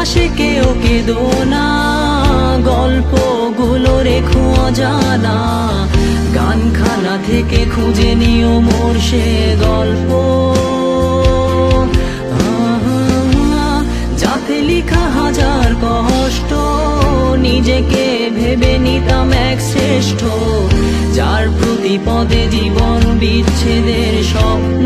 পাশে কেউ কেঁদো না, গল্পগুলো রেখো অজানা, গানখানা থেকে খুঁজে নিও মোর সে গল্প। যাতে লিখা হাজার কষ্ট, নিজেকে ভেবে নিতাম এক শ্রেষ্ঠ, যার প্রতি পদে জীবন বিচ্ছেদের স্বপ্ন।